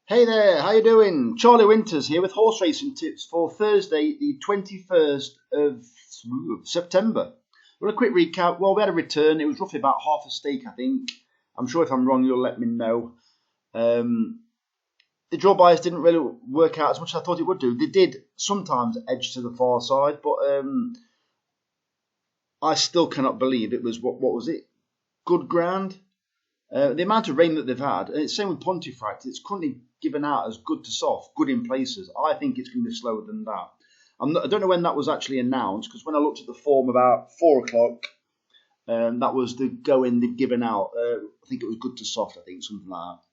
Hey there, how you doing? Charlie Winters here with horse racing tips for Thursday, the 21st of September. Well, a quick recap. Well, we had a return. It was roughly about half a stake, I think. I'm sure if I'm wrong, you'll let me know. The draw bias didn't really work out as much as I thought it would do. They did sometimes edge to the far side, but I still cannot believe it was, what was it? Good ground? The amount of rain that they've had, and it's same with Pontefract, it's currently given out as good to soft, good in places. I think it's going to be slower than that. I don't know when that was actually announced, because when I looked at the form about 4 o'clock, that was the going they've given out. I think it was good to soft, I think, something like that.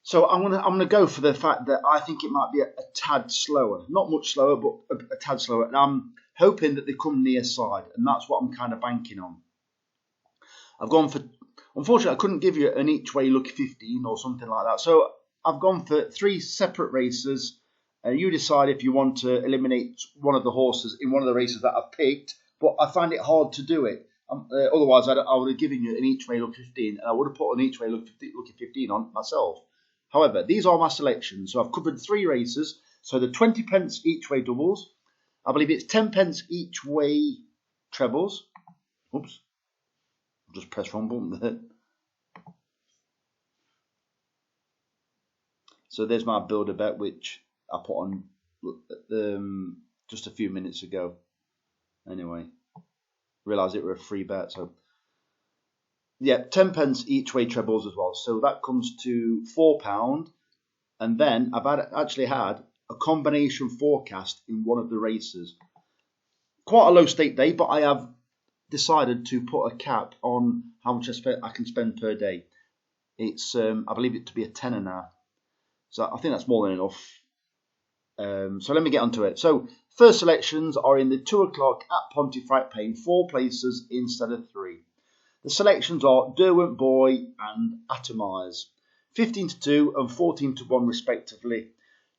So I'm gonna go for the fact that I think it might be a tad slower. Not much slower, but a tad slower. And I'm hoping that they come near side, and that's what I'm kind of banking on. I've gone for... Unfortunately, I couldn't give you an each way lucky 15 or something like that. So I've gone for 3 separate races. You decide if you want to eliminate one of the horses in one of the races that I've picked. But I find it hard to do it. Otherwise, I would have given you an each way lucky 15. And I would have put an each way lucky 15 on myself. However, these are my selections. So I've covered 3 races. So the 20 pence each way doubles. I believe it's 10 pence each way trebles. Oops. Just press wrong button there. So there's my builder bet, which I put on just a few minutes ago. Anyway, realised it were a free bet. So yeah, 10 pence each way trebles as well. So that comes to £4. And then I've actually had a combination forecast in one of the races. Quite a low stake day, but I have decided to put a cap on how much I can spend per day. It's I believe it to be a tenner now, so I think that's more than enough. So let me get onto it. So first selections are in the 2 o'clock at Pontefract, paying 4 places instead of 3. The selections are Derwent Boy and Atomize, 15-2 and 14-1 respectively.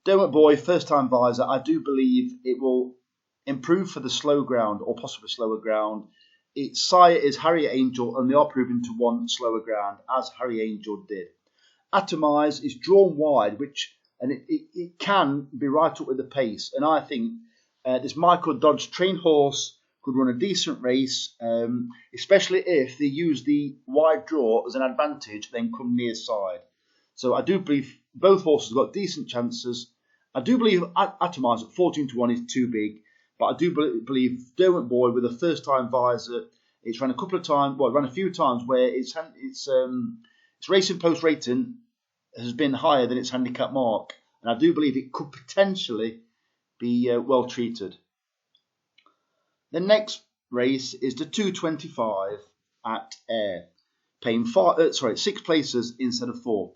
Derwent Boy, first time visor. I do believe it will improve for the slow ground or possibly slower ground. Its sire is Harriet Angel, and they are proving to want slower ground, as Harry Angel did. Atomize is drawn wide, and it can be right up with the pace. And I think this Michael Dodge trained horse could run a decent race, especially if they use the wide draw as an advantage, then come near side. So I do believe both horses have got decent chances. I do believe Atomize at 14-1 is too big. But I do believe Derwent Boy with a first-time visor, it's run a couple of times, well, run a few times where its racing post rating has been higher than its handicap mark, and I do believe it could potentially be well treated. The next race is the 225 at Ayr, paying 6 places instead of 4.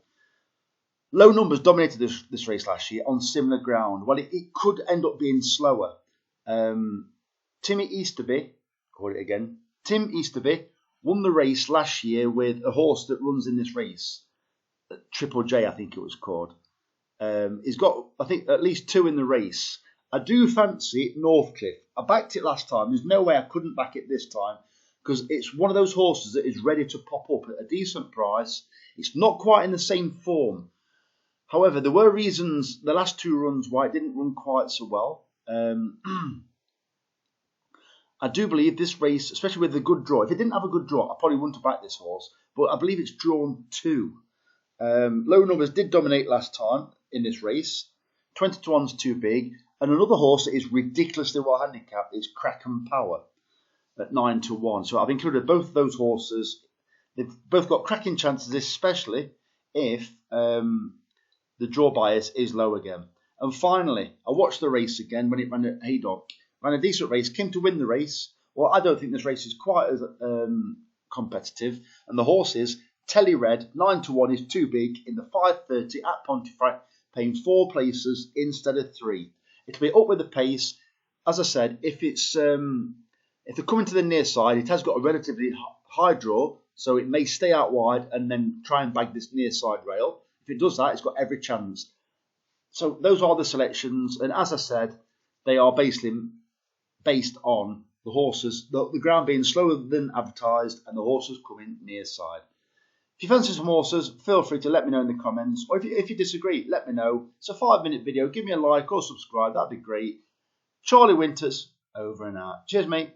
Low numbers dominated this race last year on similar ground. Well, it could end up being slower. Tim Easterby won the race last year with a horse that runs in this race, Triple J, I think it was called. He's got, I think, at least 2 in the race. I do fancy Northcliff. I backed it last time. There's no way I couldn't back it this time, because it's one of those horses that is ready to pop up at a decent price. It's not quite in the same form. However, there were reasons the last 2 runs why it didn't run quite so well. I do believe this race, especially with a good draw, if it didn't have a good draw, I probably wouldn't have backed this horse, but I believe it's drawn 2. Low numbers did dominate last time in this race. 20-1's too big, and another horse that is ridiculously well handicapped is Kraken Power at 9-1. So I've included both of those horses. They've both got cracking chances, especially if the draw bias is low again. And finally, I watched the race again when it ran at Haydock. Ran a decent race, came to win the race. Well, I don't think this race is quite as competitive. And the horses, Telly Red, 9-1 is too big in the 5:30 at Pontefract, paying 4 places instead of 3. It'll be up with the pace. As I said, if they're coming to the near side, it has got a relatively high draw, so it may stay out wide and then try and bag this near side rail. If it does that, it's got every chance. So those are the selections, and as I said, they are based on the horses, the ground being slower than advertised, and the horses coming near side. If If you fancy some horses, feel free to let me know in the comments. Or if you disagree, let me know. It's a 5-minute video. Give me a like or subscribe. That'd be great. Charlie Winters, over and out. Cheers, mate.